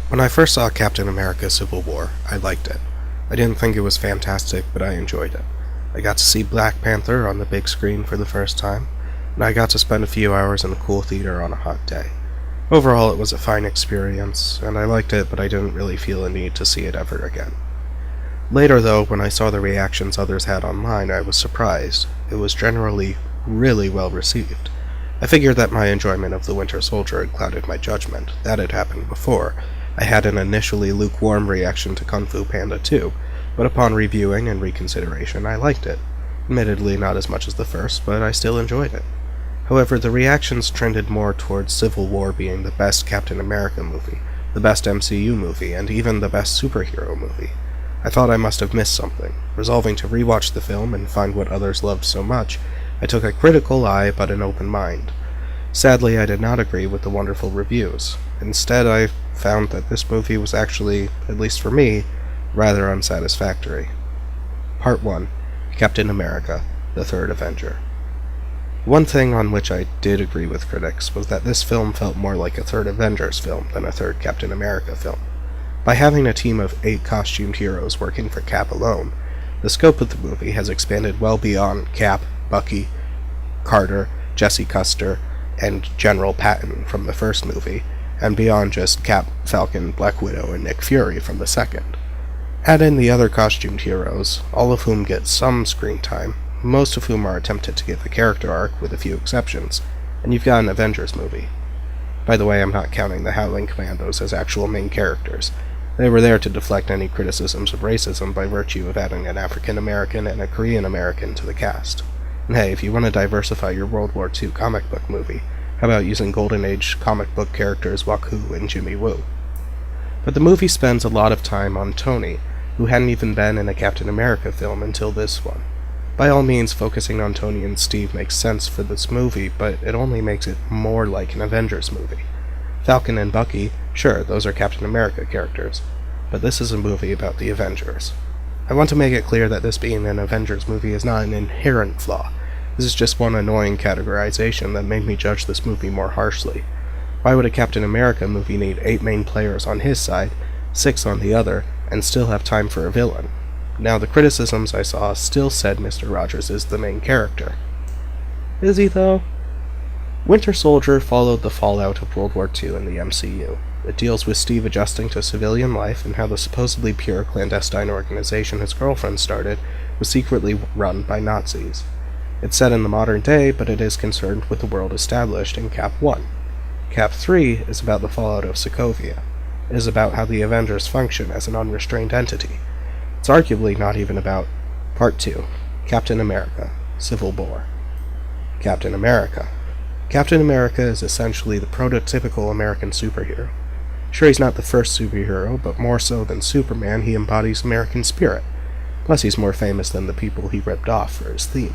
When I first saw Captain America Civil War, I liked it. I didn't think it was fantastic, but I enjoyed it. I got to see Black Panther on the big screen for the first time, and I got to spend a few hours in a cool theater on a hot day. Overall, it was a fine experience, and I liked it, but I didn't really feel a need to see it ever again. Later, though, when I saw the reactions others had online, I was surprised. It was generally really well received. I figured that my enjoyment of The Winter Soldier had clouded my judgment. That had happened before. I had an initially lukewarm reaction to Kung Fu Panda 2, but upon reviewing and reconsideration, I liked it. Admittedly, not as much as the first, but I still enjoyed it. However, the reactions trended more towards Civil War being the best Captain America movie, the best MCU movie, and even the best superhero movie. I thought I must have missed something. Resolving to rewatch the film and find what others loved so much, I took a critical eye but an open mind. Sadly, I did not agree with the wonderful reviews. Instead, I found that this movie was actually, at least for me, rather unsatisfactory. Part 1. Captain America, the Third Avenger. One thing on which I did agree with critics was that this film felt more like a third Avengers film than a third Captain America film. By having a team of 8 costumed heroes working for Cap alone, the scope of the movie has expanded well beyond Cap, Bucky, Carter, Jesse Custer, and General Patton from the first movie, and beyond just Cap, Falcon, Black Widow, and Nick Fury from the second. Add in the other costumed heroes, all of whom get some screen time, most of whom are attempted to give a character arc with a few exceptions, and you've got an Avengers movie. By the way, I'm not counting the Howling Commandos as actual main characters. They were there to deflect any criticisms of racism by virtue of adding an African American and a Korean American to the cast. And hey, if you want to diversify your World War II comic book movie, how about using Golden Age comic book characters Waku and Jimmy Woo? But the movie spends a lot of time on Tony, who hadn't even been in a Captain America film until this one. By all means, focusing on Tony and Steve makes sense for this movie, but it only makes it more like an Avengers movie. Falcon and Bucky, sure, those are Captain America characters, but this is a movie about the Avengers. I want to make it clear that this being an Avengers movie is not an inherent flaw. This is just one annoying categorization that made me judge this movie more harshly. Why would a Captain America movie need 8 main players on his side, 6 on the other, and still have time for a villain? Now, the criticisms I saw still said Mr. Rogers is the main character. Is he, though? Winter Soldier followed the fallout of World War II in the MCU. It deals with Steve adjusting to civilian life and how the supposedly pure clandestine organization his girlfriend started was secretly run by Nazis. It's set in the modern day, but it is concerned with the world established in Cap 1. Cap 3 is about the fallout of Sokovia. It is about how the Avengers function as an unrestrained entity. It's arguably not even about Part 2, Captain America, Civil War. Captain America. Captain America is essentially the prototypical American superhero. Sure, he's not the first superhero, but more so than Superman, he embodies American spirit. Plus, he's more famous than the people he ripped off for his theme.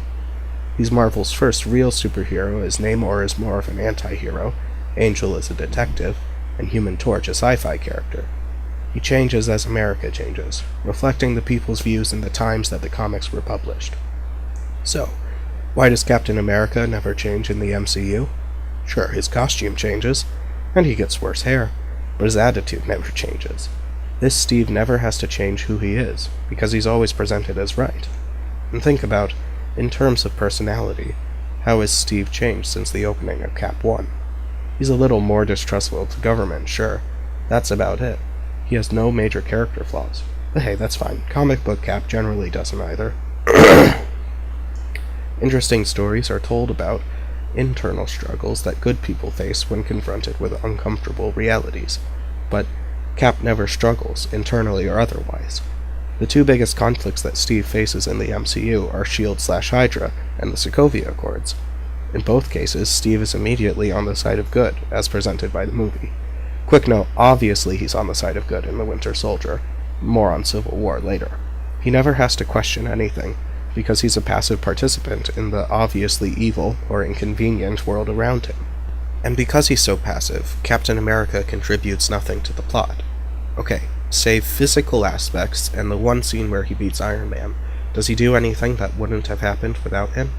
He's Marvel's first real superhero, as Namor is more of an anti-hero, Angel is a detective, and Human Torch a sci-fi character. He changes as America changes, reflecting the people's views in the times that the comics were published. So, why does Captain America never change in the MCU? Sure, his costume changes, and he gets worse hair, but his attitude never changes. This Steve never has to change who he is, because he's always presented as right. And think about, in terms of personality, how has Steve changed since the opening of Cap 1? He's a little more distrustful of the government, sure. That's about it. He has no major character flaws. But hey, that's fine. Comic book Cap generally doesn't either. Interesting stories are told about internal struggles that good people face when confronted with uncomfortable realities. But Cap never struggles, internally or otherwise. The 2 biggest conflicts that Steve faces in the MCU are SHIELD/Hydra and the Sokovia Accords. In both cases, Steve is immediately on the side of good, as presented by the movie. Quick note, obviously he's on the side of good in The Winter Soldier. More on Civil War later. He never has to question anything, because he's a passive participant in the obviously evil or inconvenient world around him. And because he's so passive, Captain America contributes nothing to the plot. Okay, save physical aspects and the one scene where he beats Iron Man, does he do anything that wouldn't have happened without him?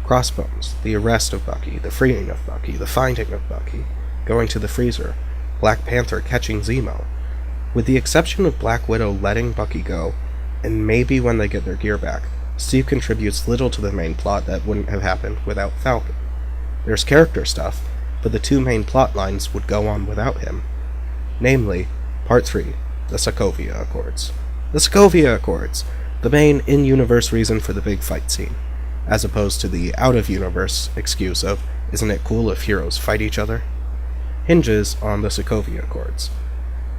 Crossbones, the arrest of Bucky, the freeing of Bucky, the finding of Bucky, going to the freezer, Black Panther catching Zemo. With the exception of Black Widow letting Bucky go, and maybe when they get their gear back, Steve contributes little to the main plot that wouldn't have happened without Falcon. There's character stuff, but the two main plot lines would go on without him. Namely, Part 3, the Sokovia Accords. The Sokovia Accords! The main in-universe reason for the big fight scene, as opposed to the out-of-universe excuse of, isn't it cool if heroes fight each other? Hinges on the Sokovia Accords.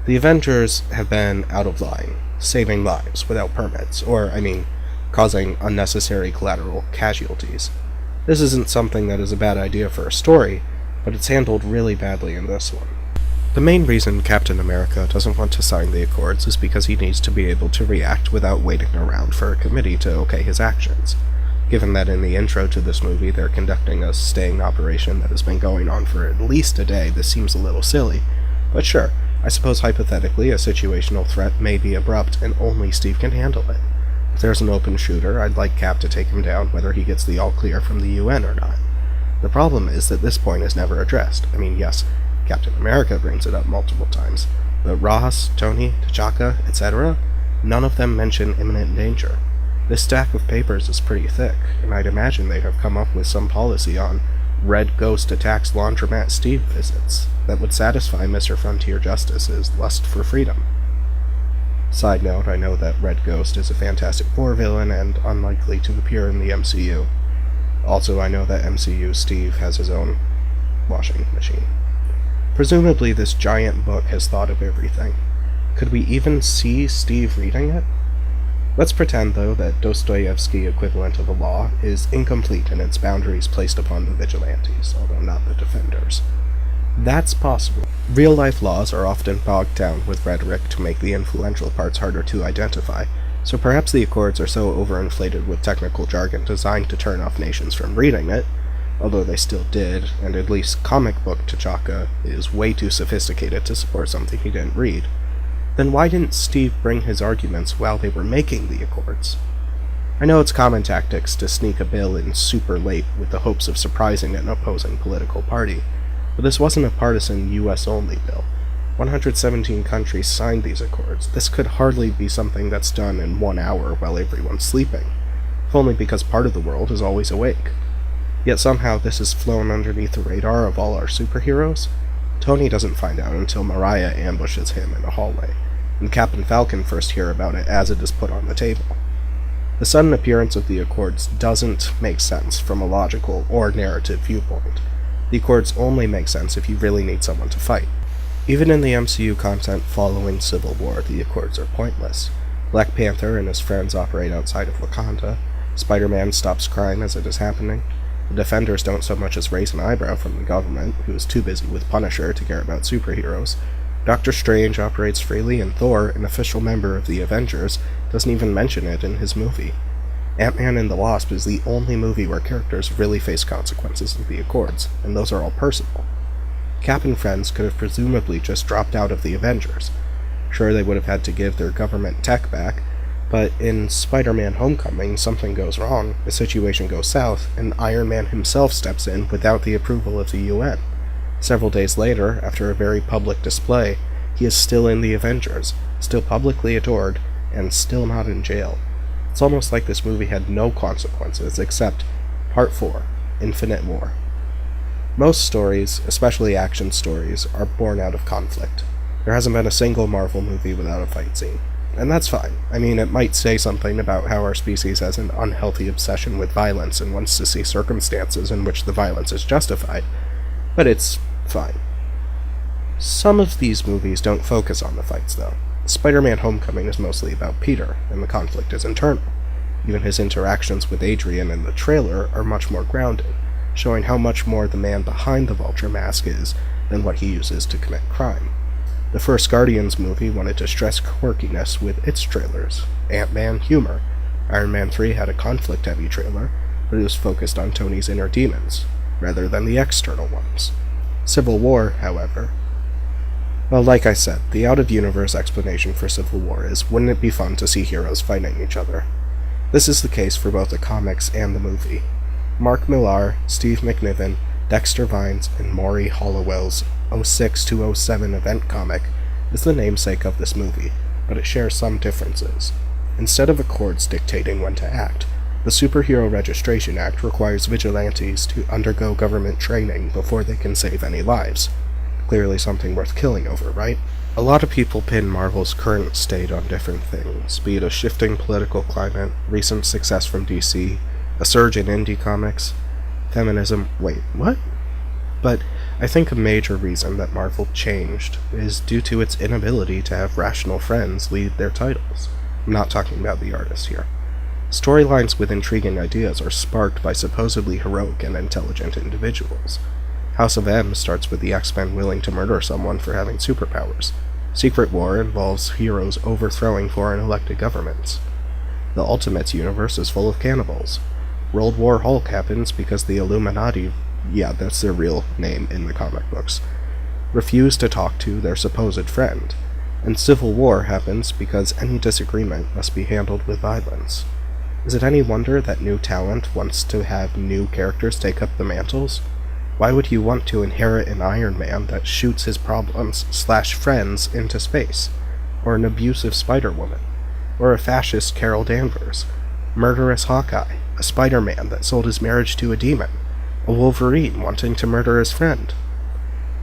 The Avengers have been out of line, saving lives without permits, causing unnecessary collateral casualties. This isn't something that is a bad idea for a story, but it's handled really badly in this one. The main reason Captain America doesn't want to sign the Accords is because he needs to be able to react without waiting around for a committee to okay his actions. Given that in the intro to this movie they're conducting a sting operation that has been going on for at least a day, this seems a little silly. But sure, I suppose hypothetically a situational threat may be abrupt and only Steve can handle it. If there's an open shooter, I'd like Cap to take him down whether he gets the all-clear from the UN or not. The problem is that this point is never addressed. Yes, Captain America brings it up multiple times, but Ross, Tony, T'Chaka, etc., none of them mention imminent danger. This stack of papers is pretty thick, and I'd imagine they'd have come up with some policy on Red Ghost attacks Laundromat Steve visits that would satisfy Mr. Frontier Justice's lust for freedom. Side note, I know that Red Ghost is a Fantastic Four villain and unlikely to appear in the MCU. Also, I know that MCU Steve has his own washing machine. Presumably this giant book has thought of everything. Could we even see Steve reading it? Let's pretend, though, that Dostoevsky equivalent of a law is incomplete in its boundaries placed upon the vigilantes, although not the defenders. That's possible. Real-life laws are often bogged down with rhetoric to make the influential parts harder to identify, so perhaps the Accords are so overinflated with technical jargon designed to turn off nations from reading it, although they still did, and at least comic book T'Chaka is way too sophisticated to support something he didn't read. Then why didn't Steve bring his arguments while they were making the Accords? I know it's common tactics to sneak a bill in super late with the hopes of surprising an opposing political party, but this wasn't a partisan US-only bill. 117 countries signed these Accords. This could hardly be something that's done in 1 hour while everyone's sleeping, if only because part of the world is always awake. Yet somehow this has flown underneath the radar of all our superheroes. Tony doesn't find out until Mariah ambushes him in a hallway, and Cap and Falcon first hear about it as it is put on the table. The sudden appearance of the Accords doesn't make sense from a logical or narrative viewpoint. The Accords only make sense if you really need someone to fight. Even in the MCU content following Civil War, the Accords are pointless. Black Panther and his friends operate outside of Wakanda. Spider-Man stops crime as it is happening. The Defenders don't so much as raise an eyebrow from the government, who is too busy with Punisher to care about superheroes. Doctor Strange operates freely, and Thor, an official member of the Avengers, doesn't even mention it in his movie. AntMan and the Wasp is the only movie where characters really face consequences of the Accords, and those are all personal. Cap and friends could have presumably just dropped out of the Avengers. Sure, they would have had to give their government tech back, but in Spiderman Homecoming, something goes wrong, the situation goes south, and Iron Man himself steps in without the approval of the UN. Several days later, after a very public display, he is still in the Avengers, still publicly adored, and still not in jail. It's almost like this movie had no consequences except Part 4, Infinite War. Most stories, especially action stories, are born out of conflict. There hasn't been a single Marvel movie without a fight scene. And that's fine. It might say something about how our species has an unhealthy obsession with violence and wants to see circumstances in which the violence is justified, but it's fine. Some of these movies don't focus on the fights, though. Spider-Man Homecoming is mostly about Peter, and the conflict is internal. Even his interactions with Adrian in the trailer are much more grounded, showing how much more the man behind the vulture mask is than what he uses to commit crime. The first Guardians movie wanted to stress quirkiness with its trailers. Ant-Man, humor. Iron Man 3 had a conflict-heavy trailer, but it was focused on Tony's inner demons, rather than the external ones. Civil War, however... Well, like I said, the out-of-universe explanation for Civil War is, wouldn't it be fun to see heroes fighting each other? This is the case for both the comics and the movie. Mark Millar, Steve McNiven, Dexter Vines, and Maury Hollowell's 06-07 event comic is the namesake of this movie, but it shares some differences. Instead of accords dictating when to act, the Superhero Registration Act requires vigilantes to undergo government training before they can save any lives. Clearly something worth killing over, right? A lot of people pin Marvel's current state on different things, be it a shifting political climate, recent success from DC, a surge in indie comics, feminism. Wait, what? But I think a major reason that Marvel changed is due to its inability to have rational friends lead their titles. I'm not talking about the artists here. Storylines with intriguing ideas are sparked by supposedly heroic and intelligent individuals. House of M starts with the X-Men willing to murder someone for having superpowers. Secret War involves heroes overthrowing foreign elected governments. The Ultimates universe is full of cannibals. World War Hulk happens because the Illuminati, yeah, that's their real name in the comic books, refuse to talk to their supposed friend. And Civil War happens because any disagreement must be handled with violence. Is it any wonder that new talent wants to have new characters take up the mantles? Why would you want to inherit an Iron Man that shoots his problems/friends into space? Or an abusive Spider-Woman? Or a fascist Carol Danvers? Murderous Hawkeye? A Spider-Man that sold his marriage to a demon? A Wolverine wanting to murder his friend?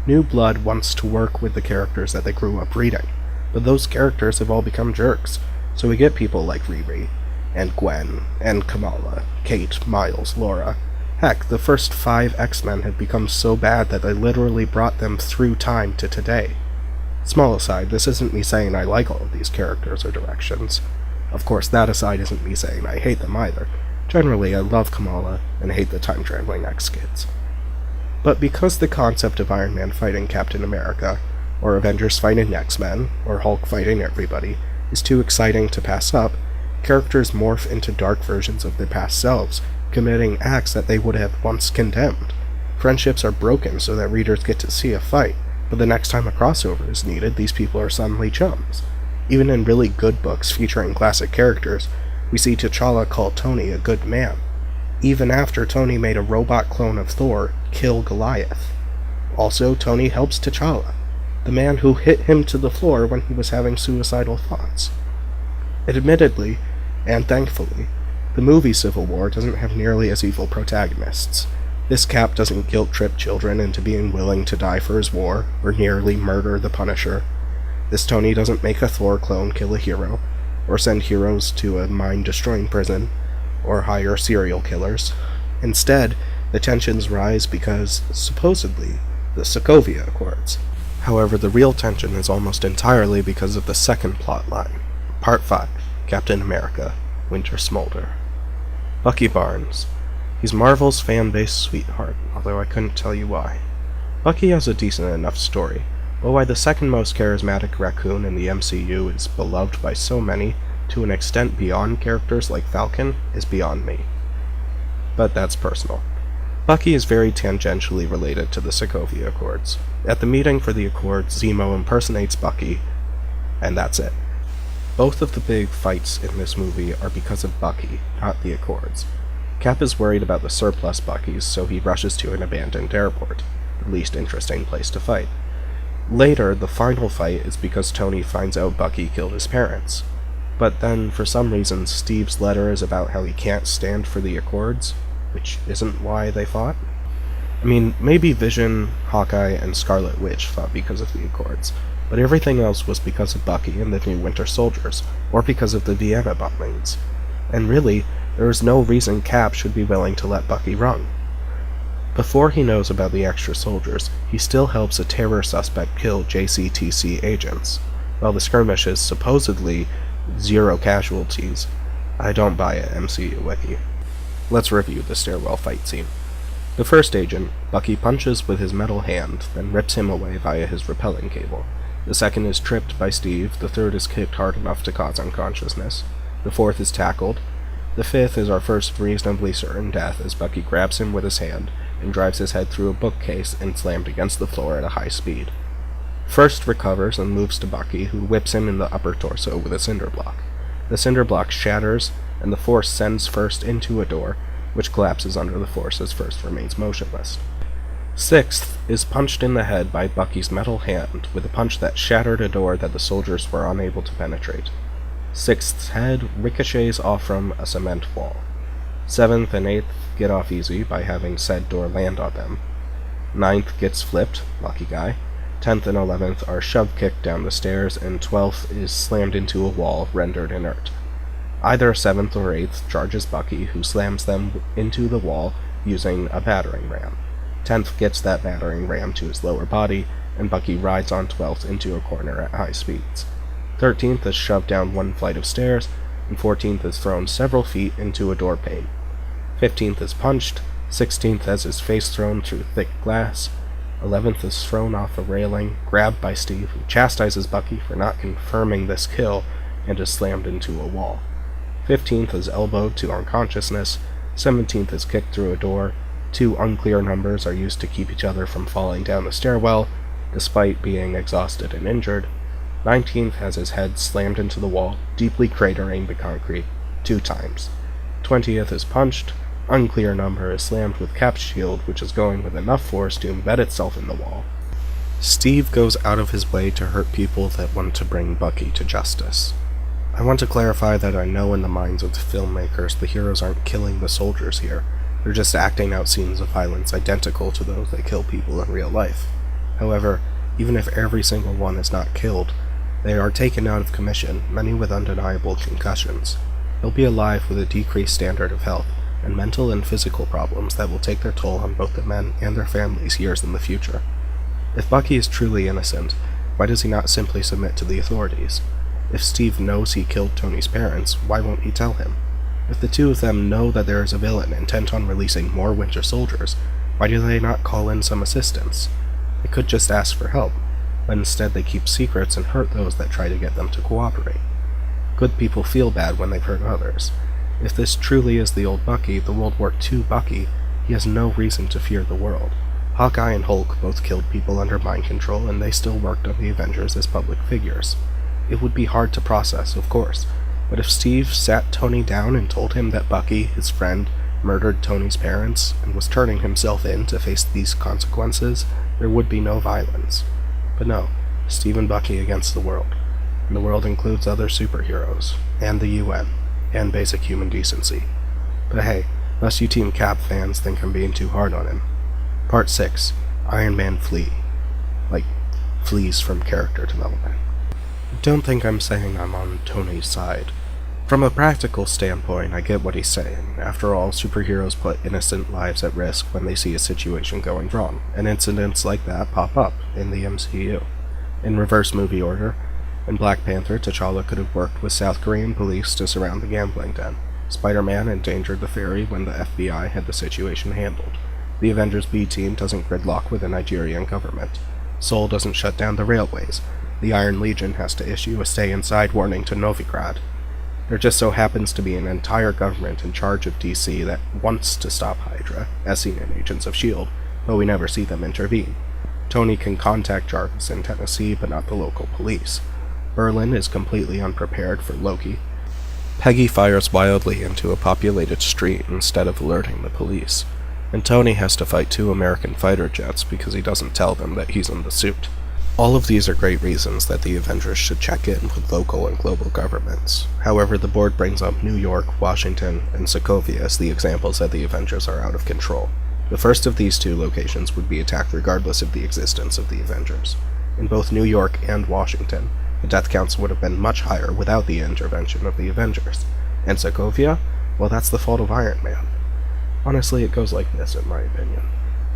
New blood wants to work with the characters that they grew up reading, but those characters have all become jerks, so we get people like Riri, and Gwen, and Kamala, Kate, Miles, Laura. Heck, the first 5 X-Men had become so bad that I literally brought them through time to today. Small aside, this isn't me saying I like all of these characters or directions. Of course, that aside isn't me saying I hate them either. Generally, I love Kamala and hate the time-traveling X-Kids. But because the concept of Iron Man fighting Captain America, or Avengers fighting X-Men, or Hulk fighting everybody, is too exciting to pass up, characters morph into dark versions of their past selves, committing acts that they would have once condemned. Friendships are broken so that readers get to see a fight, but the next time a crossover is needed, these people are suddenly chums. Even in really good books featuring classic characters, we see T'Challa call Tony a good man, even after Tony made a robot clone of Thor kill Goliath. Also, Tony helps T'Challa, the man who hit him to the floor when he was having suicidal thoughts. Admittedly, and thankfully, the movie Civil War doesn't have nearly as evil protagonists. This Cap doesn't guilt-trip children into being willing to die for his war, or nearly murder the Punisher. This Tony doesn't make a Thor clone kill a hero, or send heroes to a mind-destroying prison, or hire serial killers. Instead, the tensions rise because, supposedly, the Sokovia Accords. However, the real tension is almost entirely because of the second plotline. Part 5, Captain America, Winter Smolder. Bucky Barnes. He's Marvel's fan-base sweetheart, although I couldn't tell you why. Bucky has a decent enough story, but why the second most charismatic raccoon in the MCU is beloved by so many, to an extent beyond characters like Falcon, is beyond me. But that's personal. Bucky is very tangentially related to the Sokovia Accords. At the meeting for the Accords, Zemo impersonates Bucky, and that's it. Both of the big fights in this movie are because of Bucky, not the Accords. Cap is worried about the surplus Buckys, so he rushes to an abandoned airport, the least interesting place to fight. Later, the final fight is because Tony finds out Bucky killed his parents. But then, for some reason, Steve's letter is about how he can't stand for the Accords, which isn't why they fought. I mean, maybe Vision, Hawkeye, and Scarlet Witch fought because of the Accords, but everything else was because of Bucky and the new Winter Soldiers, or because of the Vienna bombings. And really, there is no reason Cap should be willing to let Bucky run. Before he knows about the extra soldiers, he still helps a terror suspect kill JCTC agents. While the skirmish is supposedly 0 casualties, I don't buy it, mcuwiki. Let's review the stairwell fight scene. The first agent, Bucky punches with his metal hand, then rips him away via his rappelling cable. The second is tripped by Steve, the third is kicked hard enough to cause unconsciousness. The fourth is tackled. The fifth is our first reasonably certain death as Bucky grabs him with his hand and drives his head through a bookcase and slammed against the floor at a high speed. First recovers and moves to Bucky, who whips him in the upper torso with a cinder block. The cinder block shatters, and the force sends First into a door, which collapses under the force as First remains motionless. Sixth is punched in the head by Bucky's metal hand with a punch that shattered a door that the soldiers were unable to penetrate. Sixth's head ricochets off from a cement wall. Seventh and eighth get off easy by having said door land on them. Ninth gets flipped, lucky guy. 10th and 11th are shove-kicked down the stairs, and 12th is slammed into a wall, rendered inert. Either 7th or 8th charges Bucky, who slams them into the wall using a battering ram. 10th gets that battering ram to his lower body, and Bucky rides on 12th into a corner at high speeds. 13th is shoved down one flight of stairs, and 14th is thrown several feet into a door pane. 15th is punched, 16th has his face thrown through thick glass, 11th is thrown off a railing, grabbed by Steve, who chastises Bucky for not confirming this kill, and is slammed into a wall. 15th is elbowed to unconsciousness, 17th is kicked through a door, 2 unclear numbers are used to keep each other from falling down the stairwell, despite being exhausted and injured. 19th has his head slammed into the wall, deeply cratering the concrete 2 times. 20th is punched, unclear number is slammed with Cap's shield, which is going with enough force to embed itself in the wall. Steve goes out of his way to hurt people that want to bring Bucky to justice. I want to clarify that I know in the minds of the filmmakers the heroes aren't killing the soldiers here, they're just acting out scenes of violence identical to those that kill people in real life. However, even if every single one is not killed, they are taken out of commission, many with undeniable concussions. They'll be alive with a decreased standard of health, and mental and physical problems that will take their toll on both the men and their families years in the future. If Bucky is truly innocent, why does he not simply submit to the authorities? If Steve knows he killed Tony's parents, why won't he tell him? If the two of them know that there is a villain intent on releasing more Winter Soldiers, why do they not call in some assistance? They could just ask for help, but instead they keep secrets and hurt those that try to get them to cooperate. Good people feel bad when they've hurt others. If this truly is the old Bucky, the World War II Bucky, he has no reason to fear the world. Hawkeye and Hulk both killed people under mind control, and they still worked on the Avengers as public figures. It would be hard to process, of course, but if Steve sat Tony down and told him that Bucky, his friend, murdered Tony's parents, and was turning himself in to face these consequences, there would be no violence. But no, Steve and Bucky against the world. And the world includes other superheroes, and the UN, and basic human decency. But hey, unless you Team Cap fans think I'm being too hard on him. Part 6. Iron Man flee. Like, flees from character development. Don't think I'm saying I'm on Tony's side. From a practical standpoint, I get what he's saying. After all, superheroes put innocent lives at risk when they see a situation going wrong, and incidents like that pop up in the MCU. In reverse movie order, in Black Panther, T'Challa could have worked with South Korean police to surround the gambling den. Spider-Man endangered the ferry when the FBI had the situation handled. The Avengers B team doesn't gridlock with the Nigerian government. Seoul doesn't shut down the railways. The Iron Legion has to issue a stay-inside warning to Novigrad. There just so happens to be an entire government in charge of DC that wants to stop Hydra, as seen in Agents of S.H.I.E.L.D., but we never see them intervene. Tony can contact Jarvis in Tennessee, but not the local police. Berlin is completely unprepared for Loki. Peggy fires wildly into a populated street instead of alerting the police. And Tony has to fight 2 American fighter jets because he doesn't tell them that he's in the suit. All of these are great reasons that the Avengers should check in with local and global governments. However, the board brings up New York, Washington, and Sokovia as the examples that the Avengers are out of control. The first of these 2 locations would be attacked regardless of the existence of the Avengers. In both New York and Washington, the death counts would have been much higher without the intervention of the Avengers. And Sokovia? Well, that's the fault of Iron Man. Honestly, it goes like this, in my opinion.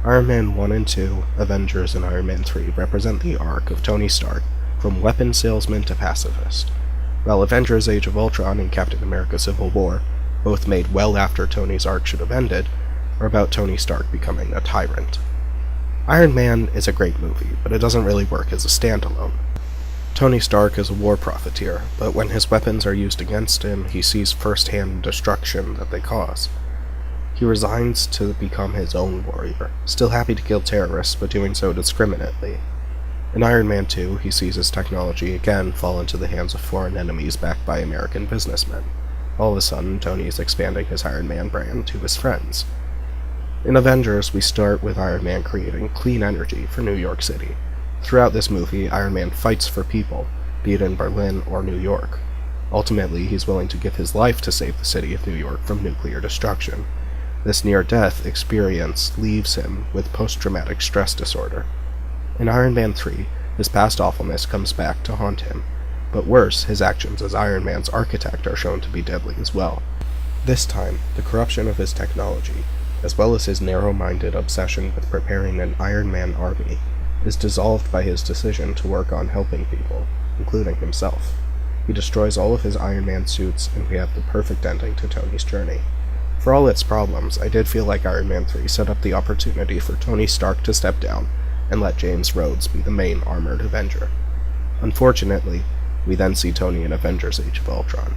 Iron Man 1 and 2, Avengers, and Iron Man 3 represent the arc of Tony Stark from weapon salesman to pacifist, while Avengers Age of Ultron and Captain America Civil War, both made well after Tony's arc should have ended, are about Tony Stark becoming a tyrant. Iron Man is a great movie, but it doesn't really work as a standalone. Tony Stark is a war profiteer, but when his weapons are used against him, he sees first-hand destruction that they cause. He resigns to become his own warrior, still happy to kill terrorists, but doing so discriminately. In Iron Man 2, he sees his technology again fall into the hands of foreign enemies backed by American businessmen. All of a sudden, Tony is expanding his Iron Man brand to his friends. In Avengers, we start with Iron Man creating clean energy for New York City. Throughout this movie, Iron Man fights for people, be it in Berlin or New York. Ultimately, he's willing to give his life to save the city of New York from nuclear destruction. This near-death experience leaves him with post-traumatic stress disorder. In Iron Man 3, his past awfulness comes back to haunt him, but worse, his actions as Iron Man's architect are shown to be deadly as well. This time, the corruption of his technology, as well as his narrow-minded obsession with preparing an Iron Man army, is dissolved by his decision to work on helping people, including himself. He destroys all of his Iron Man suits, and we have the perfect ending to Tony's journey. For all its problems, I did feel like Iron Man 3 set up the opportunity for Tony Stark to step down and let James Rhodes be the main armored Avenger. Unfortunately, we then see Tony in Avengers Age of Ultron.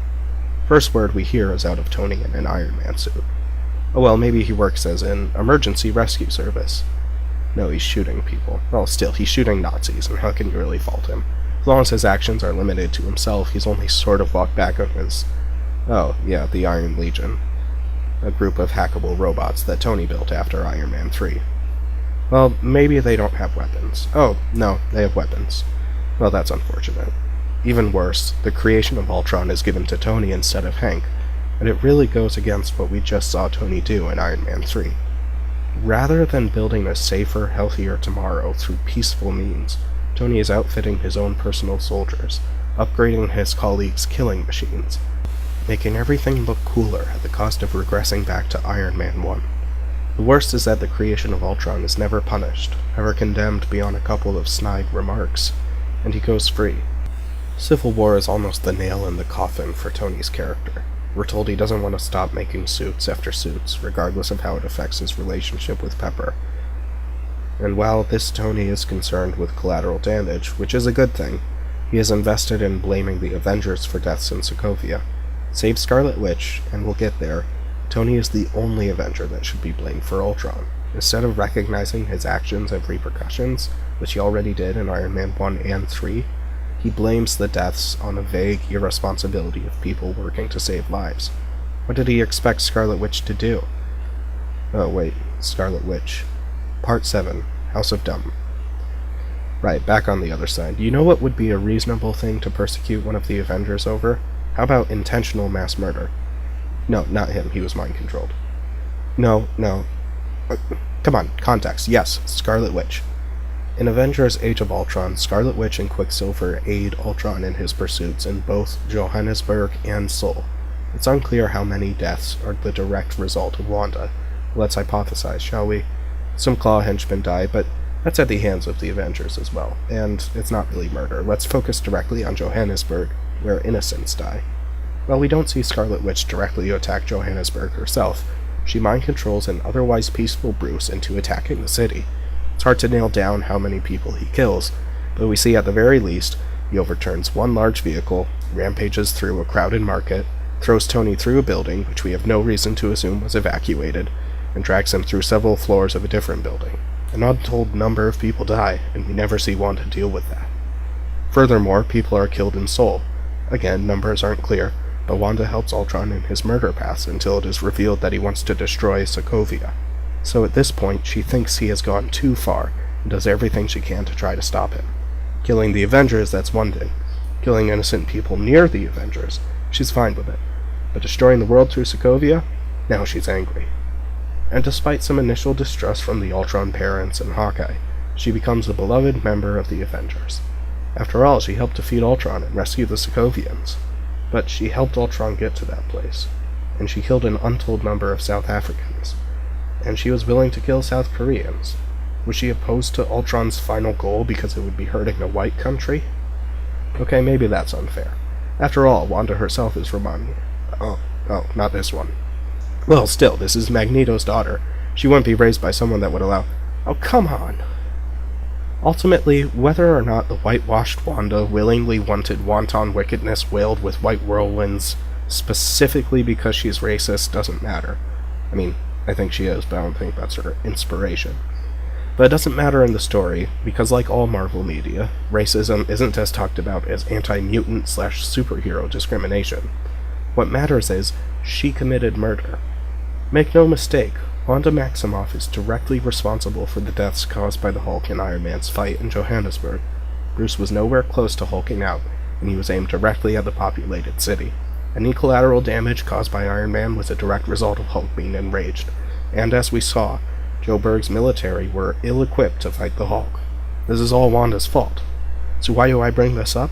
First word we hear is out of Tony in an Iron Man suit. Oh well, maybe he works as an emergency rescue service. No, he's shooting people. Well, still, he's shooting Nazis, and how can you really fault him? As long as his actions are limited to himself, he's only sort of walked back on his... Oh, yeah, the Iron Legion. A group of hackable robots that Tony built after Iron Man 3. Well, maybe they don't have weapons. Oh, no, they have weapons. Well, that's unfortunate. Even worse, the creation of Ultron is given to Tony instead of Hank, and it really goes against what we just saw Tony do in Iron Man 3. Rather than building a safer, healthier tomorrow through peaceful means, Tony is outfitting his own personal soldiers, upgrading his colleagues' killing machines, making everything look cooler at the cost of regressing back to Iron Man 1. The worst is that the creation of Ultron is never punished, never condemned beyond a couple of snide remarks, and he goes free. Civil War is almost the nail in the coffin for Tony's character. We're told he doesn't want to stop making suits after suits, regardless of how it affects his relationship with Pepper. And while this Tony is concerned with collateral damage, which is a good thing, he is invested in blaming the Avengers for deaths in Sokovia. Save Scarlet Witch, and we'll get there, Tony is the only Avenger that should be blamed for Ultron. Instead of recognizing his actions have repercussions, which he already did in Iron Man 1 and 3, he blames the deaths on a vague irresponsibility of people working to save lives. What did he expect Scarlet Witch to do? Oh wait, Scarlet Witch. Part 7, House of Dumb. Right, back on the other side. You know what would be a reasonable thing to persecute one of the Avengers over? How about intentional mass murder? No, not him, he was mind-controlled. No. Come on, context. Yes, Scarlet Witch. In Avengers Age of Ultron, Scarlet Witch and Quicksilver aid Ultron in his pursuits in both Johannesburg and Seoul. It's unclear how many deaths are the direct result of Wanda. Let's hypothesize, shall we? Some Claw henchmen die, but that's at the hands of the Avengers as well, and it's not really murder. Let's focus directly on Johannesburg, where innocents die. While we don't see Scarlet Witch directly attack Johannesburg herself, she mind-controls an otherwise peaceful Bruce into attacking the city. It's hard to nail down how many people he kills, but we see at the very least, he overturns one large vehicle, rampages through a crowded market, throws Tony through a building, which we have no reason to assume was evacuated, and drags him through several floors of a different building. An untold number of people die, and we never see Wanda deal with that. Furthermore, people are killed in Seoul. Again, numbers aren't clear, but Wanda helps Ultron in his murder paths until it is revealed that he wants to destroy Sokovia. So at this point, she thinks he has gone too far, and does everything she can to try to stop him. Killing the Avengers, that's one thing. Killing innocent people near the Avengers, she's fine with it. But destroying the world through Sokovia? Now she's angry. And despite some initial distrust from the Ultron parents and Hawkeye, she becomes a beloved member of the Avengers. After all, she helped defeat Ultron and rescue the Sokovians. But she helped Ultron get to that place, and she killed an untold number of South Africans. And she was willing to kill South Koreans. Was she opposed to Ultron's final goal because it would be hurting a white country? Okay, maybe that's unfair. After all, Wanda herself is Romani. Oh, not this one. Well, still, this is Magneto's daughter. She wouldn't be raised by someone that would allow... Oh, come on! Ultimately, whether or not the whitewashed Wanda willingly wanted wanton wickedness wailed with white whirlwinds, specifically because she's racist, doesn't matter. I mean, I think she is, but I don't think that's her inspiration. But it doesn't matter in the story, because like all Marvel media, racism isn't as talked about as anti-mutant/superhero discrimination. What matters is, she committed murder. Make no mistake, Wanda Maximoff is directly responsible for the deaths caused by the Hulk in Iron Man's fight in Johannesburg. Bruce was nowhere close to hulking out, and he was aimed directly at the populated city. Any collateral damage caused by Iron Man was a direct result of Hulk being enraged, and as we saw, Joe Berg's military were ill-equipped to fight the Hulk. This is all Wanda's fault. So why do I bring this up?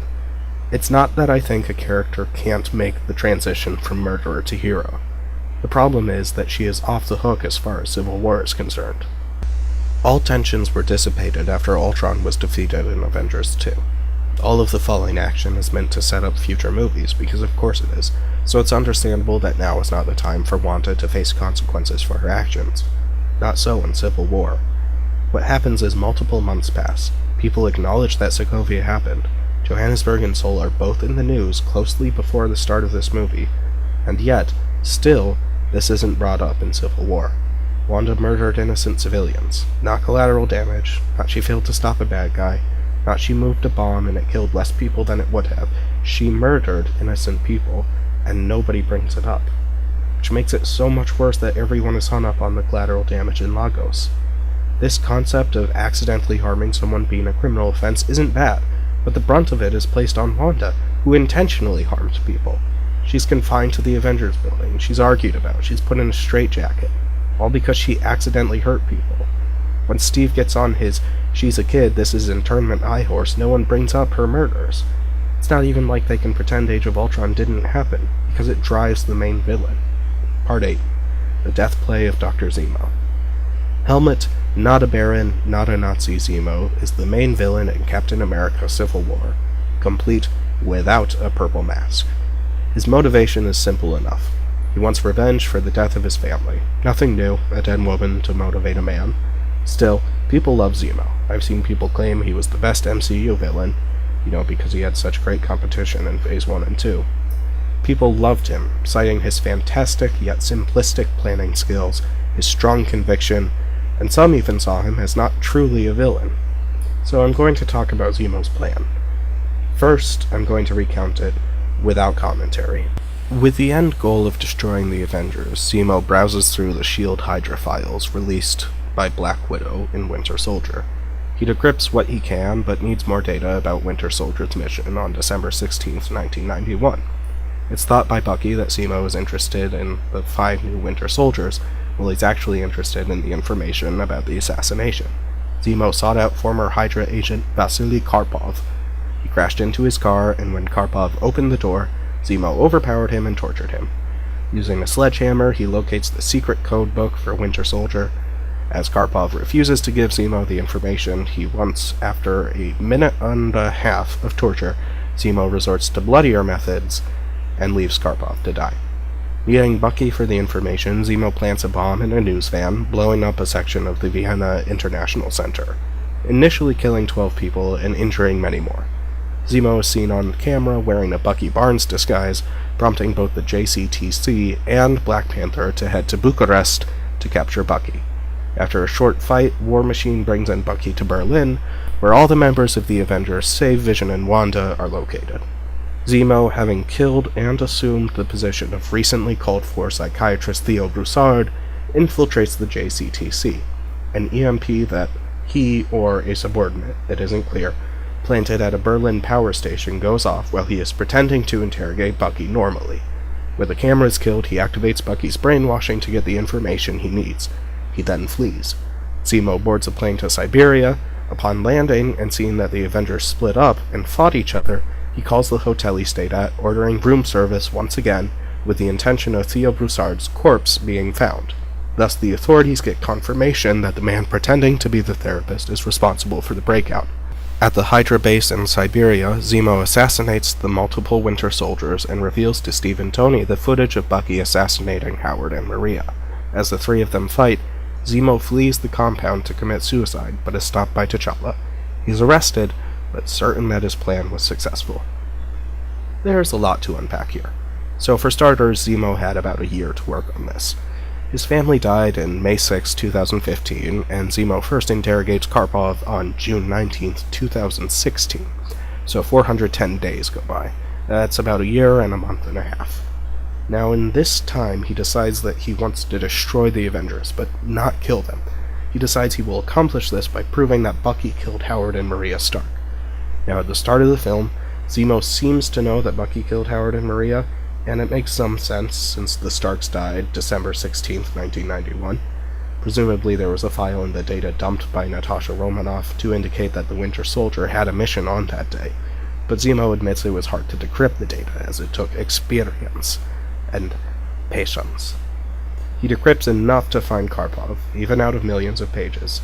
It's not that I think a character can't make the transition from murderer to hero. The problem is that she is off the hook as far as Civil War is concerned. All tensions were dissipated after Ultron was defeated in Avengers 2. All of the following action is meant to set up future movies, because of course it is, so it's understandable that now is not the time for Wanda to face consequences for her actions. Not so in Civil War. What happens is multiple months pass. People acknowledge that Sokovia happened. Johannesburg and Seoul are both in the news closely before the start of this movie, and yet, still, this isn't brought up in Civil War. Wanda murdered innocent civilians. Not collateral damage, not she failed to stop a bad guy, not she moved a bomb and it killed less people than it would have. She murdered innocent people, and nobody brings it up. Which makes it so much worse that everyone is hung up on the collateral damage in Lagos. This concept of accidentally harming someone being a criminal offense isn't bad, but the brunt of it is placed on Wanda, who intentionally harmed people. She's confined to the Avengers building, she's argued about, she's put in a straitjacket, all because she accidentally hurt people. When Steve gets on his "she's a kid, this is internment" high horse, no one brings up her murders. It's not even like they can pretend Age of Ultron didn't happen, because it drives the main villain. Part 8. The Death Play of Dr. Zemo. Helmet, not a Baron, not a Nazi Zemo, is the main villain in Captain America Civil War, complete without a purple mask. His motivation is simple enough. He wants revenge for the death of his family. Nothing new, a dead woman to motivate a man. Still, people love Zemo. I've seen people claim he was the best MCU villain, because he had such great competition in Phase 1 and 2. People loved him, citing his fantastic yet simplistic planning skills, his strong conviction, and some even saw him as not truly a villain. So I'm going to talk about Zemo's plan. First, I'm going to recount it without commentary. With the end goal of destroying the Avengers, Zemo browses through the S.H.I.E.L.D. Hydra files released by Black Widow in Winter Soldier. He decrypts what he can, but needs more data about Winter Soldier's mission on December 16, 1991. It's thought by Bucky that Zemo is interested in the 5 new Winter Soldiers, while he's actually interested in the information about the assassination. Zemo sought out former Hydra agent Vasily Karpov. He crashed into his car, and when Karpov opened the door, Zemo overpowered him and tortured him. Using a sledgehammer, he locates the secret code book for Winter Soldier. As Karpov refuses to give Zemo the information he wants after a minute and a half of torture, Zemo resorts to bloodier methods and leaves Karpov to die. Needing Bucky for the information, Zemo plants a bomb in a news van, blowing up a section of the Vienna International Center, initially killing 12 people and injuring many more. Zemo is seen on camera wearing a Bucky Barnes disguise, prompting both the JCTC and Black Panther to head to Bucharest to capture Bucky. After a short fight, War Machine brings in Bucky to Berlin, where all the members of the Avengers, save Vision and Wanda, are located. Zemo, having killed and assumed the position of recently called-for psychiatrist Theo Broussard, infiltrates the JCTC. An EMP that he, or a subordinate, it isn't clear, planted at a Berlin power station goes off while he is pretending to interrogate Bucky normally. With the cameras killed, he activates Bucky's brainwashing to get the information he needs. He then flees. Zemo boards a plane to Siberia. Upon landing and seeing that the Avengers split up and fought each other, he calls the hotel he stayed at, ordering room service once again, with the intention of Theo Broussard's corpse being found. Thus the authorities get confirmation that the man pretending to be the therapist is responsible for the breakout. At the Hydra base in Siberia, Zemo assassinates the multiple Winter Soldiers and reveals to Steve and Tony the footage of Bucky assassinating Howard and Maria. As the 3 of them fight, Zemo flees the compound to commit suicide, but is stopped by T'Challa. He's arrested, but certain that his plan was successful. There's a lot to unpack here. So for starters, Zemo had about a year to work on this. His family died in May 6, 2015, and Zemo first interrogates Karpov on June 19, 2016. So 410 days go by. That's about a year and a month and a half. Now in this time, he decides that he wants to destroy the Avengers, but not kill them. He decides he will accomplish this by proving that Bucky killed Howard and Maria Stark. Now at the start of the film, Zemo seems to know that Bucky killed Howard and Maria, and it makes some sense since the Starks died December 16th, 1991. Presumably there was a file in the data dumped by Natasha Romanoff to indicate that the Winter Soldier had a mission on that day, but Zemo admits it was hard to decrypt the data as it took experience and patience. He decrypts enough to find Karpov, even out of millions of pages,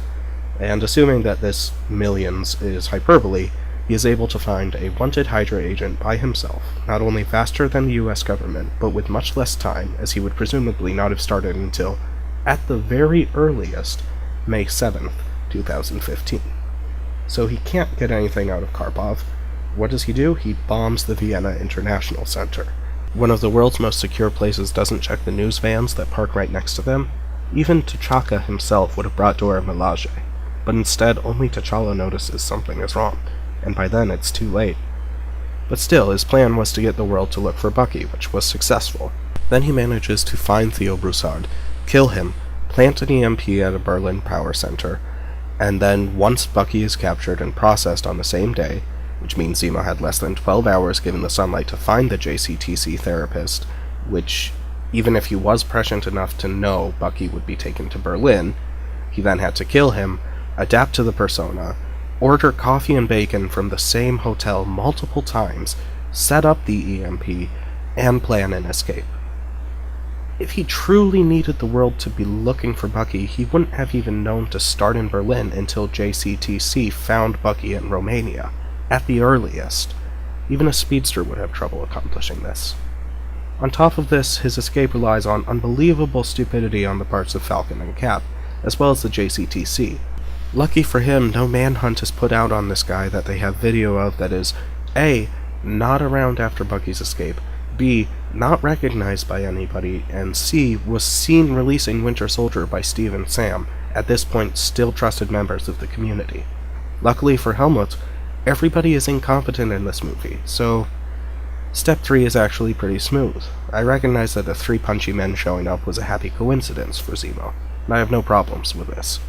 and assuming that this millions is hyperbole, he is able to find a wanted Hydra agent by himself, not only faster than the US government, but with much less time, as he would presumably not have started until, at the very earliest, May 7th, 2015. So he can't get anything out of Karpov. What does he do? He bombs the Vienna International Center. One of the world's most secure places doesn't check the news vans that park right next to them. Even T'Chaka himself would have brought Dora Milaje, but instead only T'Challa notices something is wrong, and by then it's too late. But still, his plan was to get the world to look for Bucky, which was successful. Then he manages to find Theo Broussard, kill him, plant an EMP at a Berlin power center, and then once Bucky is captured and processed on the same day, which means Zemo had less than 12 hours given the sunlight to find the JCTC therapist, which, even if he was prescient enough to know Bucky would be taken to Berlin, he then had to kill him, adapt to the persona, order coffee and bacon from the same hotel multiple times, set up the EMP, and plan an escape. If he truly needed the world to be looking for Bucky, he wouldn't have even known to start in Berlin until JCTC found Bucky in Romania, at the earliest. Even a speedster would have trouble accomplishing this. On top of this, his escape relies on unbelievable stupidity on the parts of Falcon and Cap, as well as the JCTC. Lucky for him, no manhunt is put out on this guy that they have video of that is A. not around after Bucky's escape, B. not recognized by anybody, and C. was seen releasing Winter Soldier by Steve and Sam, at this point still trusted members of the community. Luckily for Helmut, everybody is incompetent in this movie, so Step 3 is actually pretty smooth. I recognize that the 3 punchy men showing up was a happy coincidence for Zemo, and I have no problems with this.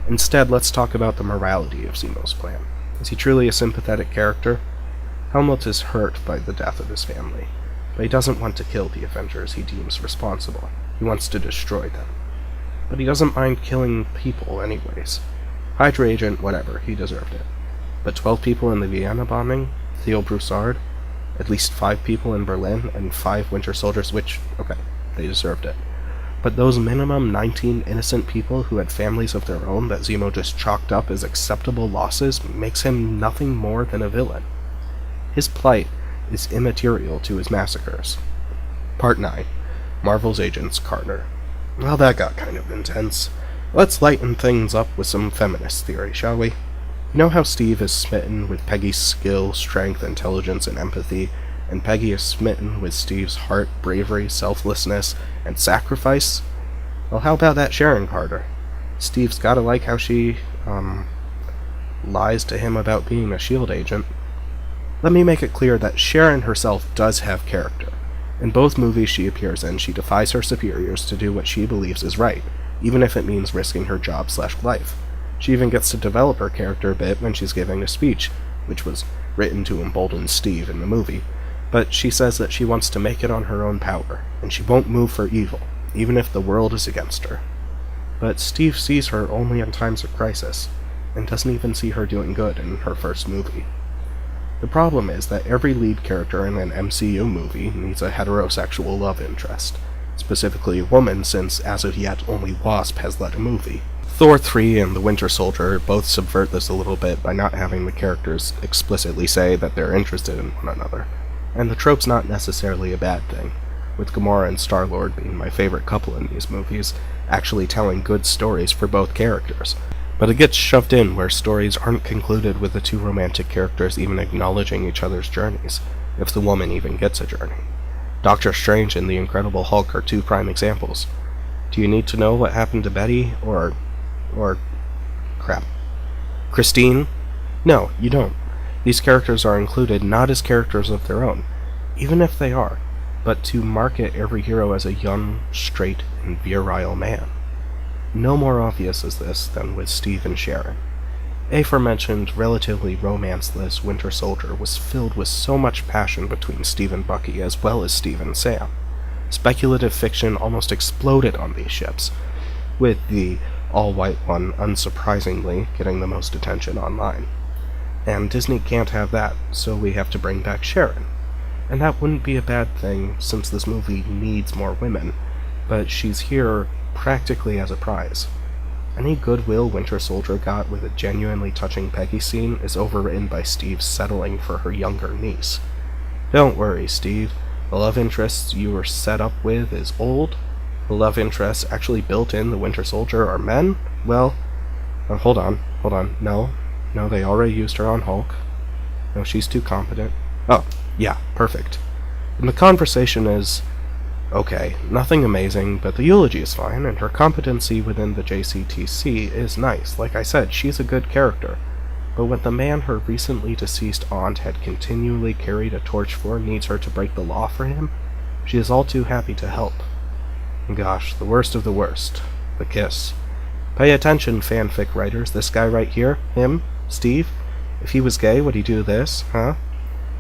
Instead, let's talk about the morality of Zemo's plan. Is he truly a sympathetic character? Helmut is hurt by the death of his family, but he doesn't want to kill the Avengers he deems responsible. He wants to destroy them. But he doesn't mind killing people anyways. Hydra agent, whatever, he deserved it. But 12 people in the Vienna bombing? Theo Broussard? At least 5 people in Berlin, and 5 Winter Soldiers, which, okay, they deserved it. But those minimum 19 innocent people who had families of their own that Zemo just chalked up as acceptable losses makes him nothing more than a villain. His plight is immaterial to his massacres. Part 9. Marvel's Agents Carter. Well, that got kind of intense. Let's lighten things up with some feminist theory, shall we? You know how Steve is smitten with Peggy's skill, strength, intelligence, and empathy, and Peggy is smitten with Steve's heart, bravery, selflessness, and sacrifice? Well, how about that Sharon Carter? Steve's gotta like how she, lies to him about being a S.H.I.E.L.D. agent. Let me make it clear that Sharon herself does have character. In both movies she appears in, she defies her superiors to do what she believes is right, even if it means risking her job/life. She even gets to develop her character a bit when she's giving a speech, which was written to embolden Steve in the movie, but she says that she wants to make it on her own power, and she won't move for evil, even if the world is against her. But Steve sees her only in times of crisis, and doesn't even see her doing good in her first movie. The problem is that every lead character in an MCU movie needs a heterosexual love interest, specifically a woman since, as of yet, only Wasp has led a movie. Thor 3 and The Winter Soldier both subvert this a little bit by not having the characters explicitly say that they're interested in one another, and the trope's not necessarily a bad thing, with Gamora and Star-Lord being my favorite couple in these movies, actually telling good stories for both characters. But it gets shoved in where stories aren't concluded with the 2 romantic characters even acknowledging each other's journeys, if the woman even gets a journey. Doctor Strange and the Incredible Hulk are 2 prime examples. Do you need to know what happened to Betty, or crap, Christine? No, you don't. These characters are included not as characters of their own. Even if they are, but to market every hero as a young, straight, and virile man. No more obvious is this than with Steve and Sharon. Aforementioned, relatively romanceless Winter Soldier was filled with so much passion between Steve and Bucky as well as Steve and Sam. Speculative fiction almost exploded on these ships, with the all-white one, unsurprisingly, getting the most attention online. And Disney can't have that, so we have to bring back Sharon. And that wouldn't be a bad thing, since this movie needs more women, but she's here practically as a prize. Any goodwill Winter Soldier got with a genuinely touching Peggy scene is overwritten by Steve settling for her younger niece. Don't worry, Steve. The love interest you were set up with is old. The love interests actually built in the Winter Soldier are men? Well, hold on. No, they already used her on Hulk. No, she's too competent. Oh, yeah, perfect. And the conversation is, okay, nothing amazing, but the eulogy is fine, and her competency within the JCTC is nice. Like I said, she's a good character. But what the man her recently deceased aunt had continually carried a torch for needs her to break the law for him, she is all too happy to help. And gosh, the worst of the worst. The kiss. Pay attention, fanfic writers. This guy right here, him, Steve, if he was gay, would he do this, huh?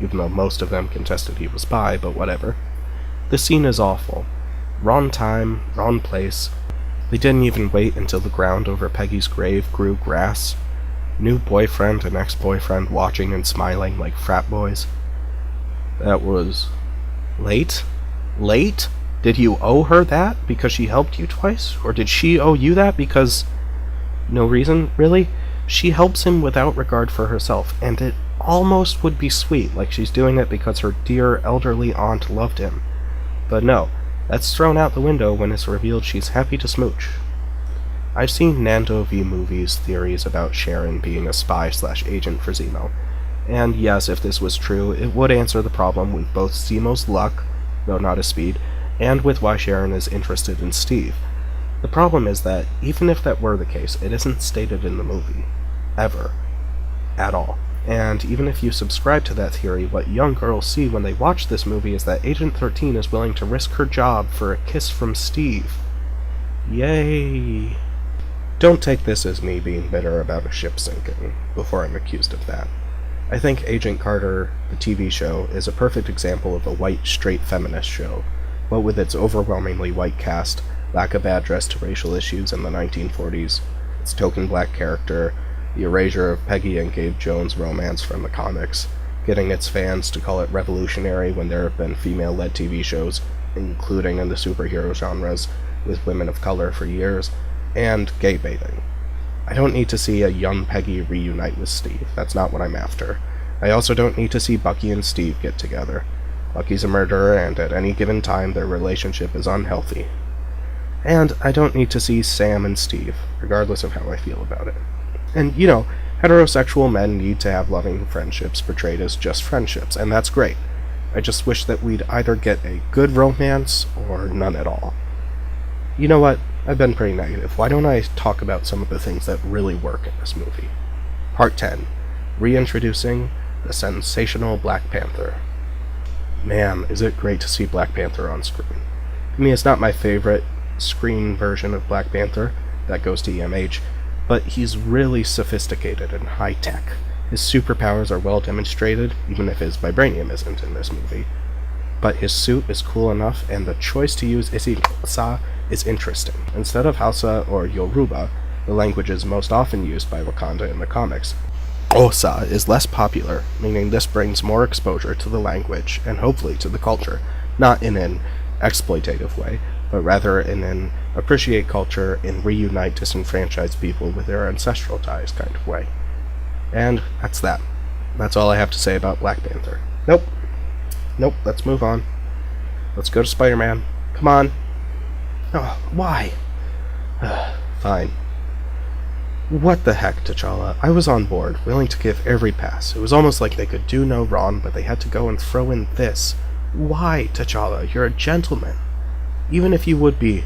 Even though most of them contested he was bi, but whatever. The scene is awful. Wrong time, wrong place. They didn't even wait until the ground over Peggy's grave grew grass. New boyfriend and ex-boyfriend watching and smiling like frat boys. That was... late? Late? Did you owe her that because she helped you twice? Or did she owe you that because... no reason, really? She helps him without regard for herself, and it almost would be sweet, like she's doing it because her dear elderly aunt loved him. But no, that's thrown out the window when it's revealed she's happy to smooch. I've seen Nando V movies theories about Sharon being a spy/agent for Zemo, and yes, if this was true, it would answer the problem with both Zemo's luck, though not his speed, and with why Sharon is interested in Steve. The problem is that, even if that were the case, it isn't stated in the movie. Ever. At all. And even if you subscribe to that theory, what young girls see when they watch this movie is that Agent 13 is willing to risk her job for a kiss from Steve. Yay! Don't take this as me being bitter about a ship sinking, before I'm accused of that. I think Agent Carter, the TV show, is a perfect example of a white, straight feminist show, but with its overwhelmingly white cast, lack of address to racial issues in the 1940s, its token black character, the erasure of Peggy and Gabe Jones' romance from the comics, getting its fans to call it revolutionary when there have been female-led TV shows, including in the superhero genres, with women of color for years, and gay baiting. I don't need to see a young Peggy reunite with Steve. That's not what I'm after. I also don't need to see Bucky and Steve get together. Bucky's a murderer, and at any given time their relationship is unhealthy. And I don't need to see Sam and Steve, regardless of how I feel about it. And, you know, heterosexual men need to have loving friendships portrayed as just friendships, and that's great. I just wish that we'd either get a good romance or none at all. You know what? I've been pretty negative. Why don't I talk about some of the things that really work in this movie? Part 10. Reintroducing the sensational Black Panther. Man, is it great to see Black Panther on screen. I mean, it's not my favorite screen version of Black Panther. That goes to EMH. But he's really sophisticated and high-tech. His superpowers are well demonstrated, even if his vibranium isn't in this movie. But his suit is cool enough, and the choice to use Isi-Sa is interesting. Instead of Hausa or Yoruba, the languages most often used by Wakanda in the comics, Osa is less popular, meaning this brings more exposure to the language, and hopefully to the culture, not in an exploitative way, but rather in an appreciate culture and reunite disenfranchised people with their ancestral ties kind of way. And that's that. That's all I have to say about Black Panther. Nope, let's move on. Let's go to Spider-Man. Come on. Oh, why? Fine. What the heck, T'Challa? I was on board, willing to give every pass. It was almost like they could do no wrong, but they had to go and throw in this. Why, T'Challa? You're a gentleman. Even if you would be,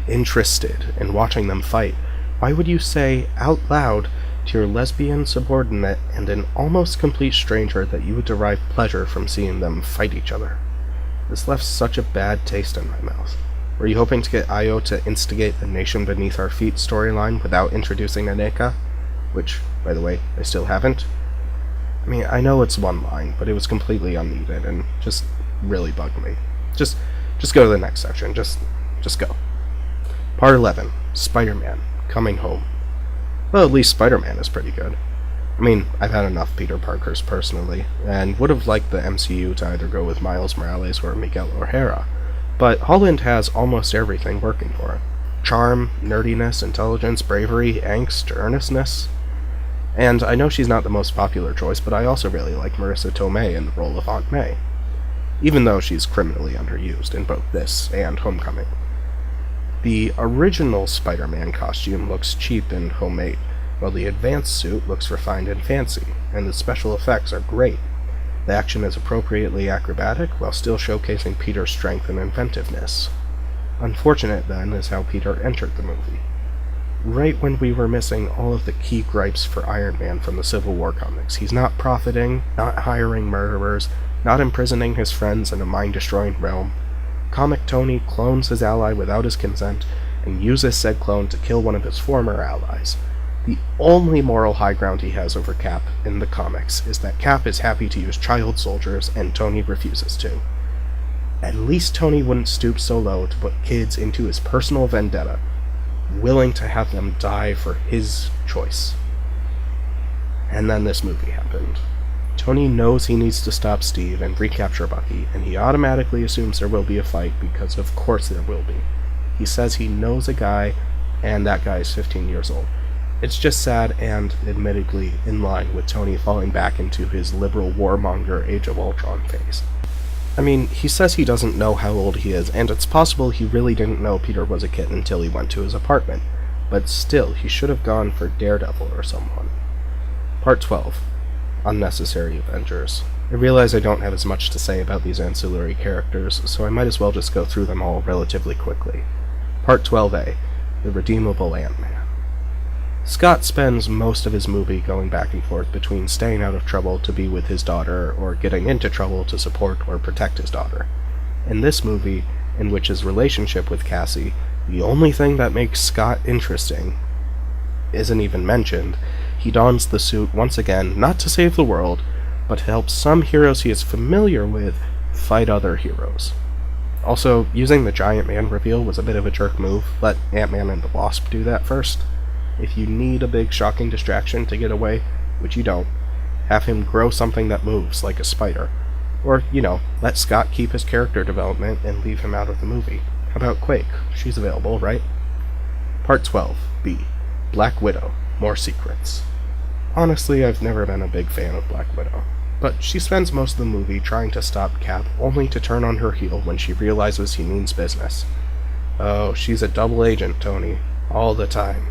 interested in watching them fight, why would you say out loud to your lesbian subordinate and an almost complete stranger that you would derive pleasure from seeing them fight each other? This left such a bad taste in my mouth. Were you hoping to get Io to instigate the Nation Beneath Our Feet storyline without introducing Aneka? Which, by the way, they still haven't? I mean, I know it's one line, but it was completely unneeded and just really bugged me. Just go to the next section. Just go. Part 11. Spider-Man. Coming Home. Well, at least Spider-Man is pretty good. I mean, I've had enough Peter Parkers personally, and would have liked the MCU to either go with Miles Morales or Miguel O'Hara, but Holland has almost everything working for him. Charm, nerdiness, intelligence, bravery, angst, earnestness. And I know she's not the most popular choice, but I also really like Marissa Tomei in the role of Aunt May, even though she's criminally underused in both this and Homecoming. The original Spider-Man costume looks cheap and homemade, while the advanced suit looks refined and fancy, and the special effects are great. The action is appropriately acrobatic, while still showcasing Peter's strength and inventiveness. Unfortunate, then, is how Peter entered the movie. Right when we were missing all of the key gripes for Iron Man from the Civil War comics. He's not profiting, not hiring murderers, not imprisoning his friends in a mind-destroying realm. Comic Tony clones his ally without his consent, and uses said clone to kill one of his former allies. The only moral high ground he has over Cap in the comics is that Cap is happy to use child soldiers and Tony refuses to. At least Tony wouldn't stoop so low to put kids into his personal vendetta, willing to have them die for his choice. And then this movie happened. Tony knows he needs to stop Steve and recapture Bucky, and he automatically assumes there will be a fight because of course there will be. He says he knows a guy, and that guy is 15 years old. It's just sad and, admittedly, in line with Tony falling back into his liberal warmonger Age of Ultron phase. I mean, he says he doesn't know how old he is, and it's possible he really didn't know Peter was a kid until he went to his apartment, but still, he should have gone for Daredevil or someone. Part 12. Unnecessary Avengers. I realize I don't have as much to say about these ancillary characters, so I might as well just go through them all relatively quickly. Part 12A. The redeemable AntMan. Scott spends most of his movie going back and forth between staying out of trouble to be with his daughter or getting into trouble to support or protect his daughter. In this movie, in which his relationship with Cassie, the only thing that makes Scott interesting, isn't even mentioned, he dons the suit once again not to save the world, but to help some heroes he is familiar with fight other heroes. Also, using the Giant Man reveal was a bit of a jerk move. Let Ant-Man and the Wasp do that first. If you need a big shocking distraction to get away, which you don't, have him grow something that moves like a spider. Or, let Scott keep his character development and leave him out of the movie. How about Quake? She's available, right? Part 12. B. Black Widow. More secrets. Honestly, I've never been a big fan of Black Widow, but she spends most of the movie trying to stop Cap only to turn on her heel when she realizes he means business. Oh, she's a double agent, Tony. All the time.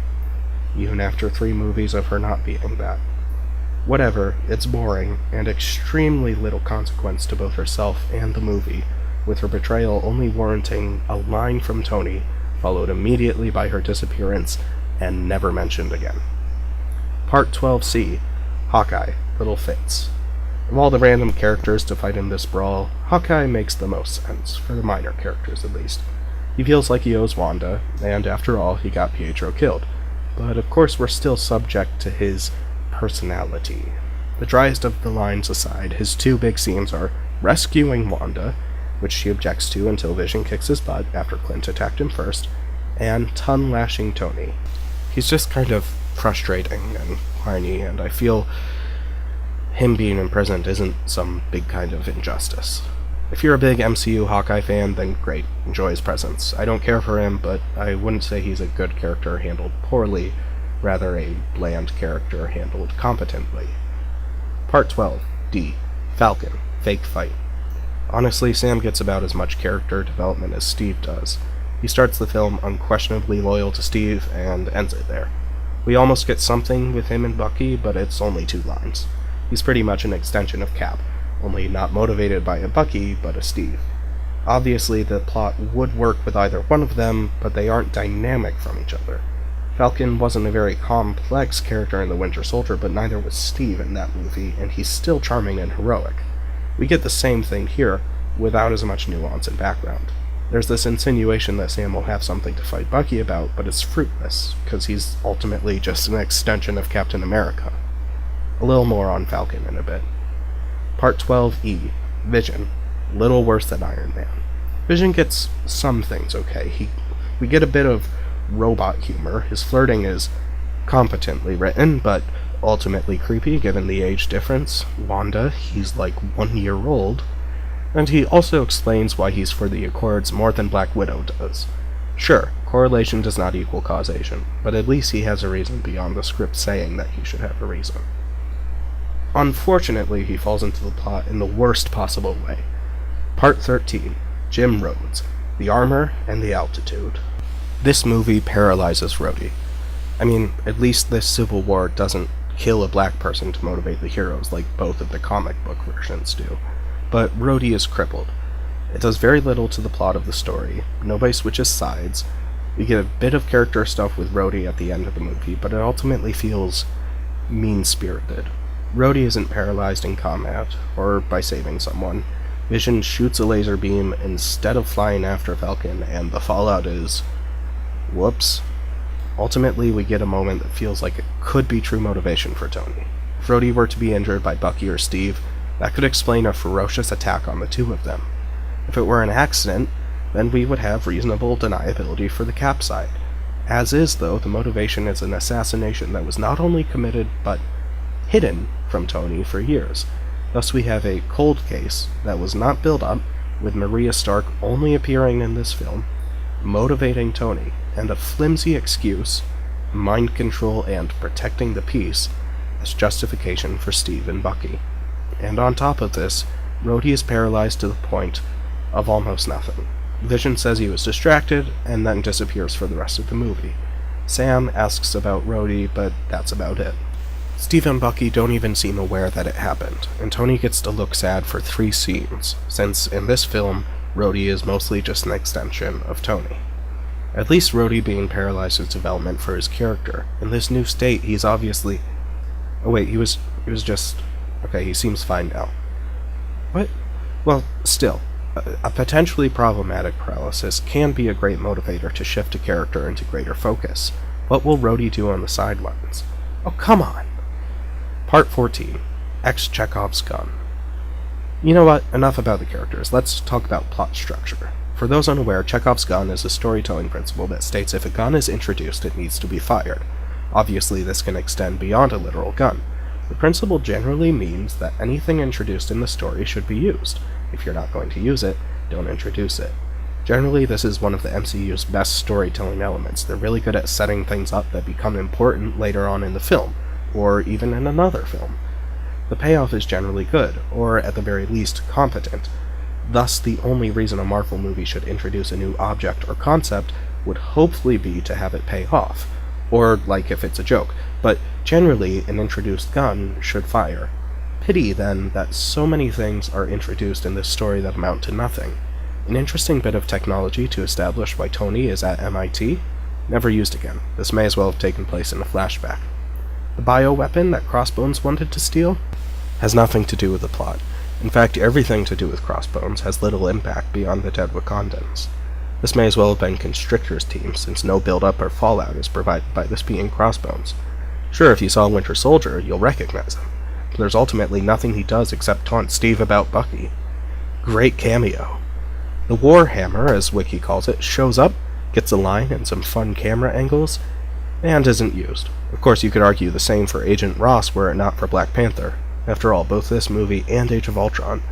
Even after 3 movies of her not being that. Whatever, it's boring, and extremely little consequence to both herself and the movie, with her betrayal only warranting a line from Tony, followed immediately by her disappearance, and never mentioned again. Part 12C. Hawkeye. Little Fits. Of all the random characters to fight in this brawl, Hawkeye makes the most sense, for the minor characters at least. He feels like he owes Wanda, and after all, he got Pietro killed. But of course we're still subject to his personality. The driest of the lines aside, his 2 big scenes are rescuing Wanda, which she objects to until Vision kicks his butt after Clint attacked him first, and tongue-lashing Tony. He's just kind of frustrating and whiny, and I feel him being imprisoned isn't some big kind of injustice. If you're a big MCU Hawkeye fan, then great, enjoy his presence. I don't care for him, but I wouldn't say he's a good character handled poorly, rather a bland character handled competently. Part 12. D. Falcon. Fake fight. Honestly, Sam gets about as much character development as Steve does. He starts the film unquestionably loyal to Steve, and ends it there. We almost get something with him and Bucky, but it's only 2 lines. He's pretty much an extension of Cap, only not motivated by a Bucky, but a Steve. Obviously, the plot would work with either one of them, but they aren't dynamic from each other. Falcon wasn't a very complex character in The Winter Soldier, but neither was Steve in that movie, and he's still charming and heroic. We get the same thing here, without as much nuance and background. There's this insinuation that Sam will have something to fight Bucky about, but it's fruitless, because he's ultimately just an extension of Captain America. A little more on Falcon in a bit. Part 12E, Vision. Little worse than Iron Man. Vision gets some things okay. We get a bit of robot humor. His flirting is competently written, but ultimately creepy given the age difference. Wanda, he's like 1 year old. And he also explains why he's for the Accords more than Black Widow does. Sure, correlation does not equal causation, but at least he has a reason beyond the script saying that he should have a reason. Unfortunately, he falls into the plot in the worst possible way. Part 13, Jim Rhodes, the armor and the altitude. This movie paralyzes Rhodey. I mean, at least this Civil War doesn't kill a black person to motivate the heroes like both of the comic book versions do. But Rhodey is crippled. It does very little to the plot of the story. Nobody switches sides. We get a bit of character stuff with Rhodey at the end of the movie, but it ultimately feels mean-spirited. Rhodey isn't paralyzed in combat, or by saving someone. Vision shoots a laser beam instead of flying after Falcon, and the fallout is... whoops. Ultimately, we get a moment that feels like it could be true motivation for Tony. If Rhodey were to be injured by Bucky or Steve, that could explain a ferocious attack on the two of them. If it were an accident, then we would have reasonable deniability for the Cap side. As is, though, the motivation is an assassination that was not only committed, but hidden from Tony for years. Thus we have a cold case that was not built up, with Maria Stark only appearing in this film, motivating Tony, and a flimsy excuse, mind control and protecting the peace, as justification for Steve and Bucky. And on top of this, Rhodey is paralyzed to the point of almost nothing. Vision says he was distracted, and then disappears for the rest of the movie. Sam asks about Rhodey, but that's about it. Steve and Bucky don't even seem aware that it happened, and Tony gets to look sad for 3 scenes, since in this film, Rhodey is mostly just an extension of Tony. At least Rhodey being paralyzed is development for his character. In this new state, he's obviously... oh wait, he was just... okay, he seems fine now. What? Well, still, a potentially problematic paralysis can be a great motivator to shift a character into greater focus. What will Rhodey do on the sidelines? Oh, come on! Part 14, Chekhovs Gun. You know what? Enough about the characters. Let's talk about plot structure. For those unaware, Chekhovs Gun is a storytelling principle that states if a gun is introduced, it needs to be fired. Obviously, this can extend beyond a literal gun. The principle generally means that anything introduced in the story should be used. If you're not going to use it, don't introduce it. Generally, this is one of the MCU's best storytelling elements. They're really good at setting things up that become important later on in the film, or even in another film. The payoff is generally good, or at the very least, competent. Thus, the only reason a Marvel movie should introduce a new object or concept would hopefully be to have it pay off, or like if it's a joke, but generally an introduced gun should fire. Pity, then, that so many things are introduced in this story that amount to nothing. An interesting bit of technology to establish why Tony is at MIT? Never used again. This may as well have taken place in a flashback. The bioweapon that Crossbones wanted to steal? Has nothing to do with the plot. In fact, everything to do with Crossbones has little impact beyond the dead Wakandans. This may as well have been Constrictor's team, since no build-up or fallout is provided by this being Crossbones. Sure, if you saw Winter Soldier, you'll recognize him, but there's ultimately nothing he does except taunt Steve about Bucky. Great cameo. The Warhammer, as Wiki calls it, shows up, gets a line and some fun camera angles, and isn't used. Of course, you could argue the same for Agent Ross were it not for Black Panther. After all, both this movie and Age of Ultron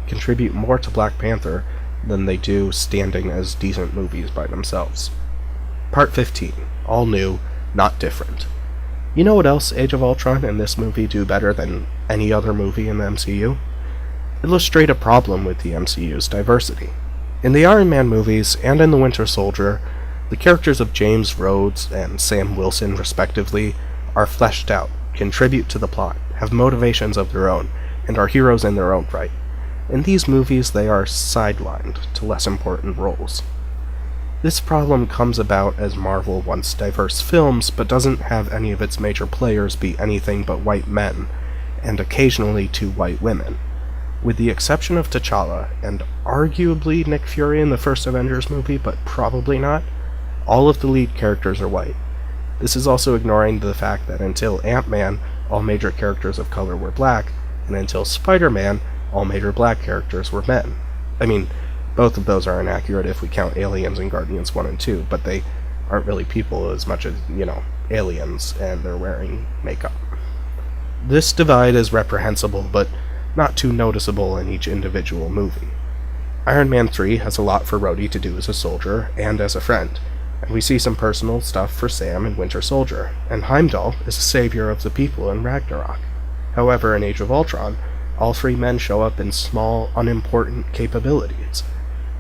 contribute more to Black Panther than they do standing as decent movies by themselves. Part 15. All new, not different. You know what else Age of Ultron and this movie do better than any other movie in the MCU? Illustrate a problem with the MCU's diversity. In the Iron Man movies and in the Winter Soldier, the characters of James Rhodes and Sam Wilson, respectively, are fleshed out, contribute to the plot, have motivations of their own, and are heroes in their own right. In these movies, they are sidelined to less important roles. This problem comes about as Marvel wants diverse films, but doesn't have any of its major players be anything but white men, and occasionally 2 white women. With the exception of T'Challa, and arguably Nick Fury in the first Avengers movie, but probably not, all of the lead characters are white. This is also ignoring the fact that until AntMan, all major characters of color were black, and until Spider-Man, all major black characters were men. I mean, both of those are inaccurate if we count aliens in Guardians 1 and 2, but they aren't really people as much as, aliens, and they're wearing makeup. This divide is reprehensible, but not too noticeable in each individual movie. Iron Man 3 has a lot for Rhodey to do as a soldier and as a friend, and we see some personal stuff for Sam in Winter Soldier, and Heimdall is a savior of the people in Ragnarok. However, in Age of Ultron, all three men show up in small, unimportant capabilities.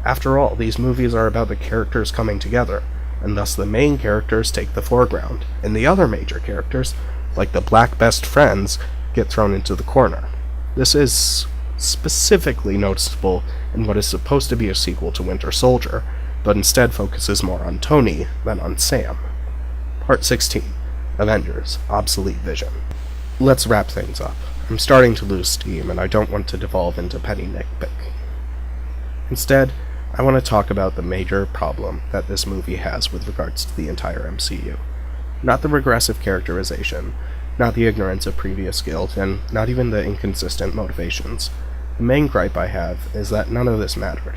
After all, these movies are about the characters coming together, and thus the main characters take the foreground, and the other major characters, like the black best friends, get thrown into the corner. This is specifically noticeable in what is supposed to be a sequel to Winter Soldier, but instead focuses more on Tony than on Sam. Part 16. Avengers, Obsolete Vision. Let's wrap things up. I'm starting to lose steam, and I don't want to devolve into petty nitpick. Instead, I want to talk about the major problem that this movie has with regards to the entire MCU. Not the regressive characterization, not the ignorance of previous guilt, and not even the inconsistent motivations. The main gripe I have is that none of this mattered.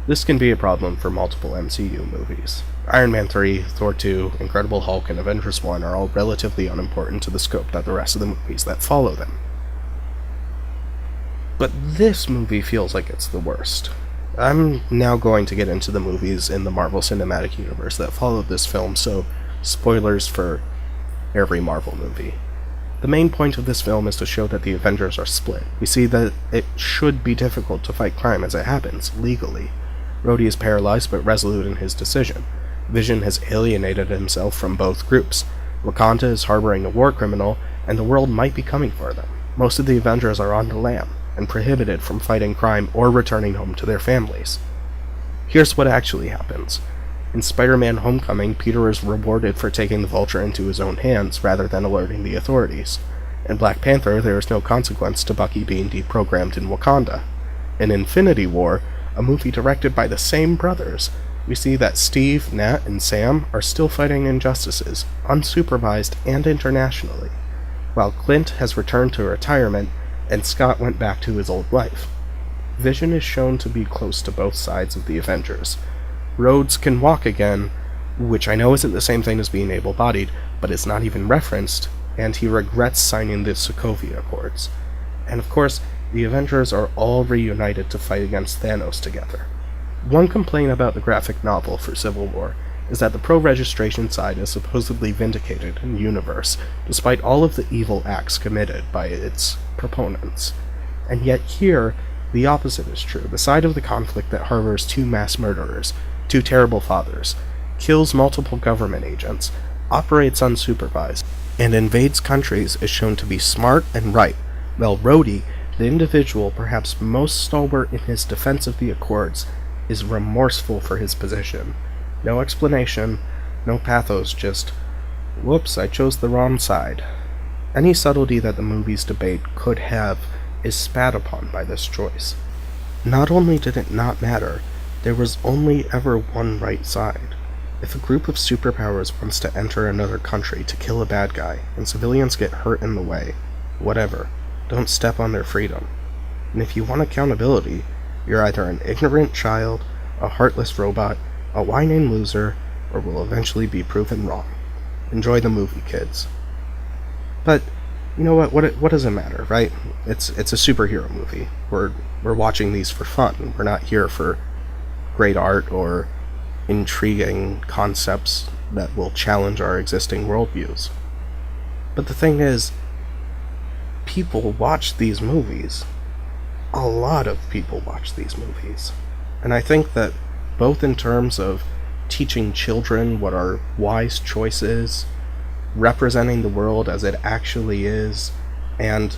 This can be a problem for multiple MCU movies. Iron Man 3, Thor 2, Incredible Hulk, and Avengers 1 are all relatively unimportant to the scope that the rest of the movies that follow them. But this movie feels like it's the worst. I'm now going to get into the movies in the Marvel Cinematic Universe that followed this film, so spoilers for every Marvel movie. The main point of this film is to show that the Avengers are split. We see that it should be difficult to fight crime as it happens, legally. Rhodey is paralyzed but resolute in his decision. Vision has alienated himself from both groups. Wakanda is harboring a war criminal, and the world might be coming for them. Most of the Avengers are on the lam, and prohibited from fighting crime or returning home to their families. Here's what actually happens. In Spider-Man Homecoming, Peter is rewarded for taking the Vulture into his own hands rather than alerting the authorities. In Black Panther, there is no consequence to Bucky being deprogrammed in Wakanda. In Infinity War, a movie directed by the same brothers, we see that Steve, Nat, and Sam are still fighting injustices, unsupervised and internationally, while Clint has returned to retirement and Scott went back to his old life. Vision is shown to be close to both sides of the Avengers. Rhodes can walk again, which I know isn't the same thing as being able-bodied, but it's not even referenced, and he regrets signing the Sokovia Accords. And of course, the Avengers are all reunited to fight against Thanos together. One complaint about the graphic novel for Civil War is that the pro-registration side is supposedly vindicated in the universe, despite all of the evil acts committed by its proponents. And yet here, the opposite is true. The side of the conflict that harbors two mass murderers, two terrible fathers, kills multiple government agents, operates unsupervised, and invades countries is shown to be smart and right, while Rhodey, the individual perhaps most stalwart in his defense of the Accords, is remorseful for his position. No explanation, no pathos, just, whoops, I chose the wrong side. Any subtlety that the movie's debate could have is spat upon by this choice. Not only did it not matter, there was only ever one right side. If a group of superpowers wants to enter another country to kill a bad guy, and civilians get hurt in the way, whatever, don't step on their freedom. And if you want accountability, you're either an ignorant child, a heartless robot, a whining loser, or will eventually be proven wrong. Enjoy the movie, kids. But, you know what? What does it matter, right? It's a superhero movie. We're watching these for fun. We're not here for great art or intriguing concepts that will challenge our existing worldviews. But the thing is, people watch these movies. A lot of people watch these movies. And I think that both in terms of teaching children what our wise choice is, representing the world as it actually is, and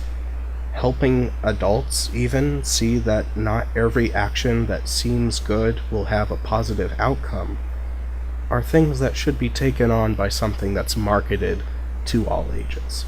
helping adults even see that not every action that seems good will have a positive outcome, are things that should be taken on by something that's marketed to all ages.